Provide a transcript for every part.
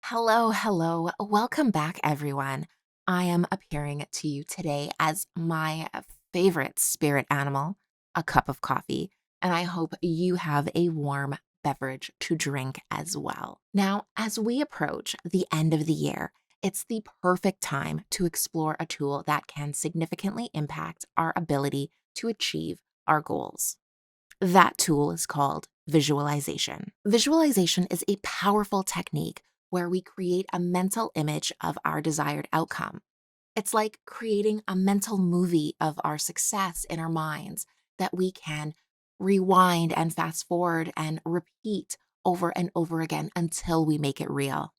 Hello, hello. Welcome back, everyone. I am appearing to you today as my favorite spirit animal, a cup of coffee, and I hope you have a warm beverage to drink as well. Now, as we approach the end of the year, it's the perfect time to explore a tool that can significantly impact our ability to achieve our goals. That tool is called visualization. Visualization is a powerful technique where we create a mental image of our desired outcome. It's like creating a mental movie of our success in our minds that we can rewind and fast forward and repeat over and over again until we make it real.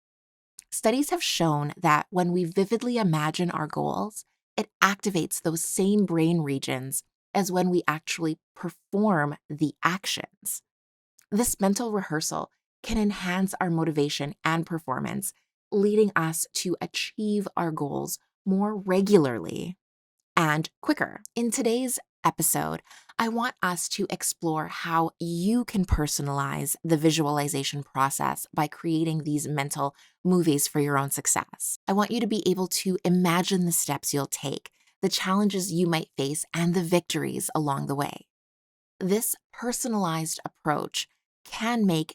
Studies have shown that when we vividly imagine our goals, it activates those same brain regions as when we actually perform the actions. This mental rehearsal can enhance our motivation and performance, leading us to achieve our goals more regularly and quicker. In today's episode, I want us to explore how you can personalize the visualization process by creating these mental movies for your own success. I want you to be able to imagine the steps you'll take, the challenges you might face, and the victories along the way. This personalized approach can make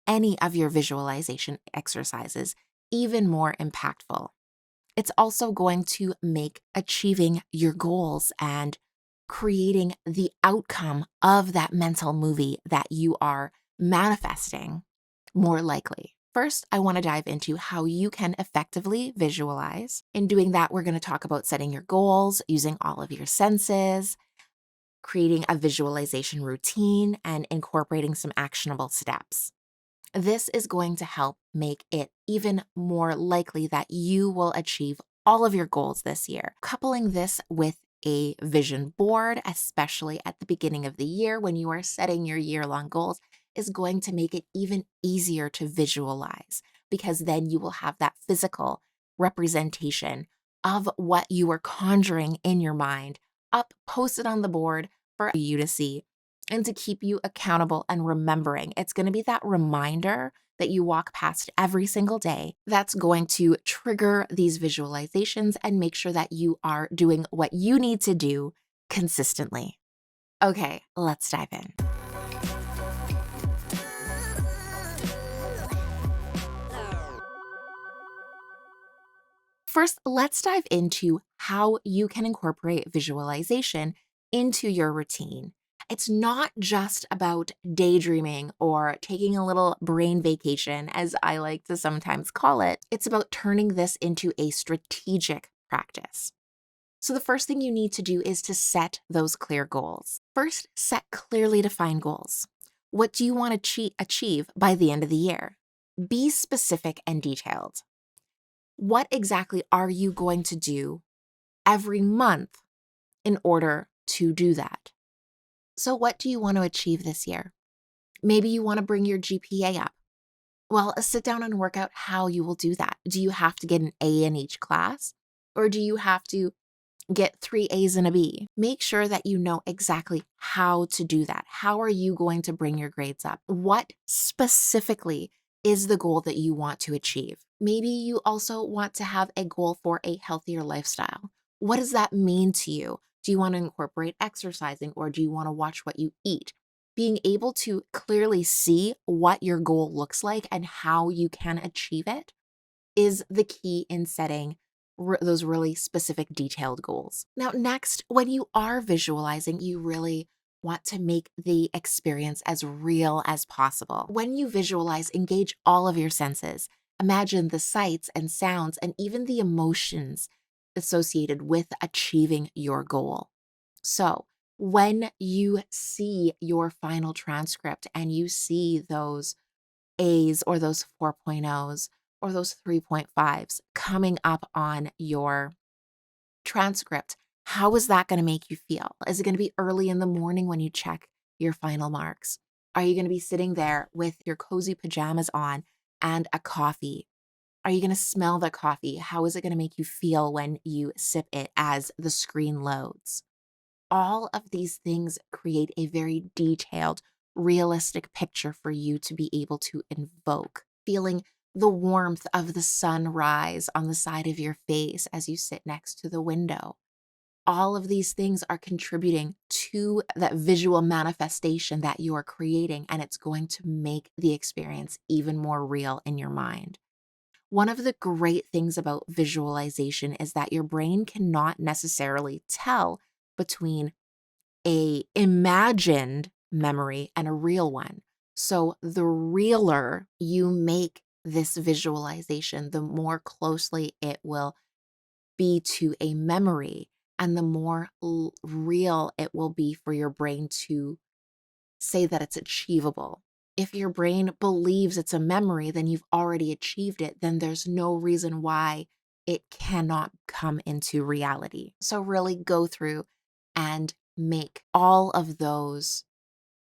any of your visualization exercises even more impactful. It's also going to make achieving your goals and creating the outcome of that mental movie that you are manifesting more likely. First, I want to dive into how you can effectively visualize. In doing that, we're going to talk about setting your goals, using all of your senses, creating a visualization routine, and incorporating some actionable steps. This is going to help make it even more likely that you will achieve all of your goals this year. Coupling this with a vision board, especially at the beginning of the year when you are setting your year-long goals, is going to make it even easier to visualize because then you will have that physical representation of what you are conjuring in your mind up, posted on the board for you to see and to keep you accountable and remembering. It's going to be that reminder that you walk past every single day that's going to trigger these visualizations and make sure that you are doing what you need to do consistently. Okay, let's dive in. First, let's dive into how you can incorporate visualization into your routine. It's not just about daydreaming or taking a little brain vacation, as I like to sometimes call it. It's about turning this into a strategic practice. So, the first thing you need to do is to set those clear goals. First, set clearly defined goals. What do you want to achieve by the end of the year? Be specific and detailed. What exactly are you going to do every month in order to do that? So, what do you want to achieve this year? Maybe you want to bring your GPA up. Well, sit down and work out how you will do that. Do you have to get an A in each class? Or do you have to get 3 A's and a B? Make sure that you know exactly how to do that. How are you going to bring your grades up? What specifically is the goal that you want to achieve? Maybe you also want to have a goal for a healthier lifestyle. What does that mean to you? Do you want to incorporate exercising or do you want to watch what you eat? Being able to clearly see what your goal looks like and how you can achieve it is the key in setting those really specific detailed goals. Now, next, when you are visualizing, you really want to make the experience as real as possible. When you visualize, engage all of your senses. Imagine the sights and sounds and even the emotions associated with achieving your goal. So, when you see your final transcript and you see those A's or those 4.0s or those 3.5s coming up on your transcript, how is that going to make you feel? Is it going to be early in the morning when you check your final marks? Are you going to be sitting there with your cozy pajamas on and a coffee? Are you going to smell the coffee? How is it going to make you feel when you sip it as the screen loads? All of these things create a very detailed, realistic picture for you to be able to invoke, feeling the warmth of the sunrise on the side of your face as you sit next to the window. All of these things are contributing to that visual manifestation that you are creating, and it's going to make the experience even more real in your mind. One of the great things about visualization is that your brain cannot necessarily tell between a imagined memory and a real one. So the realer you make this visualization, the more closely it will be to a memory, and the more real it will be for your brain to say that it's achievable. If your brain believes it's a memory, then you've already achieved it. Then there's no reason why it cannot come into reality. So, really go through and make all of those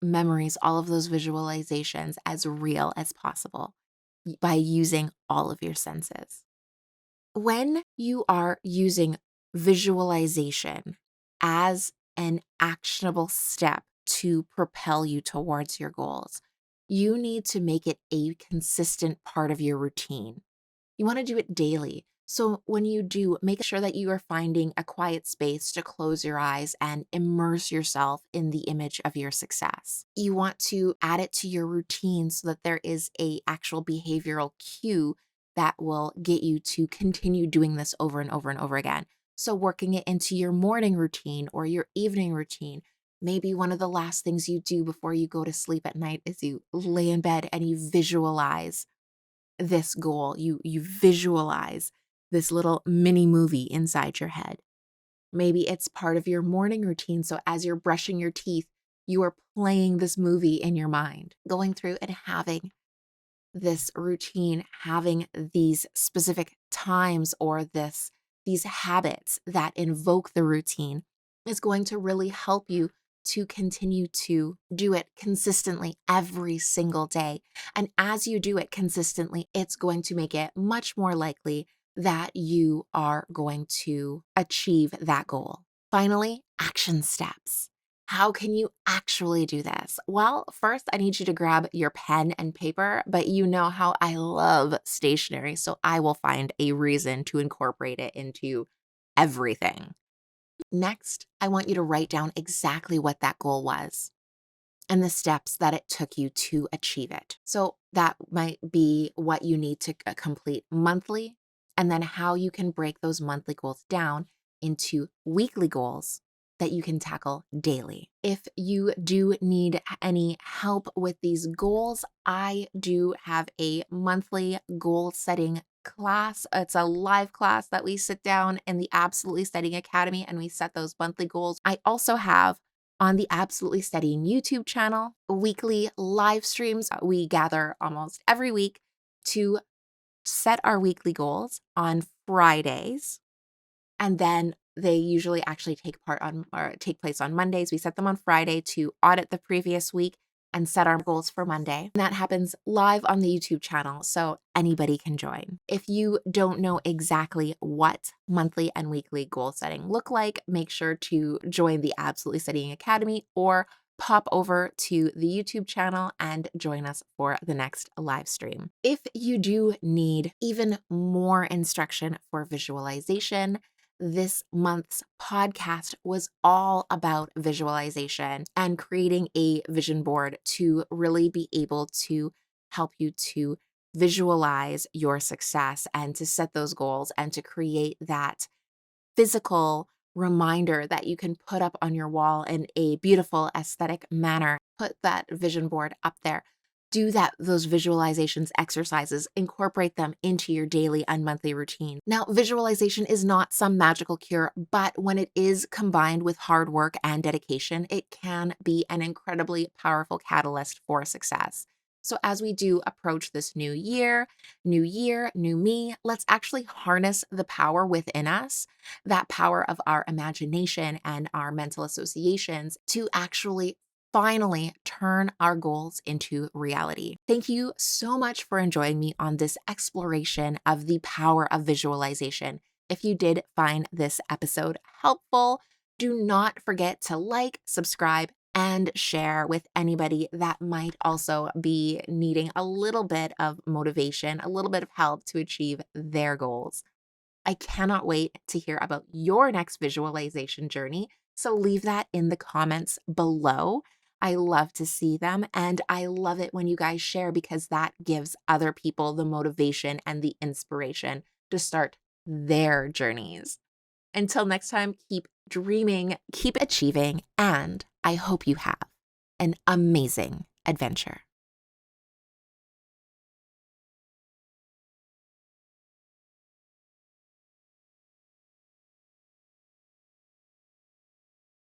memories, all of those visualizations as real as possible by using all of your senses. When you are using visualization as an actionable step to propel you towards your goals, you need to make it a consistent part of your routine. You want to do it daily. So when you do, make sure that you are finding a quiet space to close your eyes and immerse yourself in the image of your success. You want to add it to your routine so that there is a actual behavioral cue that will get you to continue doing this over and over and over again. So working it into your morning routine or your evening routine. Maybe one of the last things you do before you go to sleep at night is you lay in bed and you visualize this goal. You visualize this little mini movie inside your head. Maybe it's part of your morning routine. So as you're brushing your teeth, you are playing this movie in your mind, going through and having this routine, having these specific times or these habits that invoke the routine is going to really help you to continue to do it consistently every single day. And as you do it consistently, it's going to make it much more likely that you are going to achieve that goal. Finally, action steps. How can you actually do this? Well, first, I need you to grab your pen and paper, but you know how I love stationery, so I will find a reason to incorporate it into everything. Next, I want you to write down exactly what that goal was and the steps that it took you to achieve it. So that might be what you need to complete monthly, and then how you can break those monthly goals down into weekly goals that you can tackle daily. If you do need any help with these goals, I do have a monthly goal setting class. It's a live class that we sit down in the Absolutely Studying Academy and we set those monthly goals. I also have on the Absolutely Studying YouTube channel weekly live streams. We gather almost every week to set our weekly goals on Fridays, and then they usually actually take place on Mondays. We set them on Friday to audit the previous week and set our goals for Monday. And that happens live on the YouTube channel, so anybody can join. If you don't know exactly what monthly and weekly goal setting look like, make sure to join the Absolutely Studying Academy or pop over to the YouTube channel and join us for the next live stream. If you do need even more instruction for visualization, this month's podcast was all about visualization and creating a vision board to really be able to help you to visualize your success and to set those goals and to create that physical reminder that you can put up on your wall in a beautiful aesthetic manner. Put that vision board up there. Do those visualizations exercises, incorporate them into your daily and monthly routine. Now, visualization is not some magical cure, but when it is combined with hard work and dedication, it can be an incredibly powerful catalyst for success. So as we do approach this new year, new me, let's actually harness the power within us, that power of our imagination and our mental associations to actually finally turn our goals into reality. Thank you so much for joining me on this exploration of the power of visualization. If you did find this episode helpful, do not forget to like, subscribe, and share with anybody that might also be needing a little bit of motivation, a little bit of help to achieve their goals. I cannot wait to hear about your next visualization journey. So leave that in the comments below. I love to see them, and I love it when you guys share because that gives other people the motivation and the inspiration to start their journeys. Until next time, keep dreaming, keep achieving, and I hope you have an amazing adventure.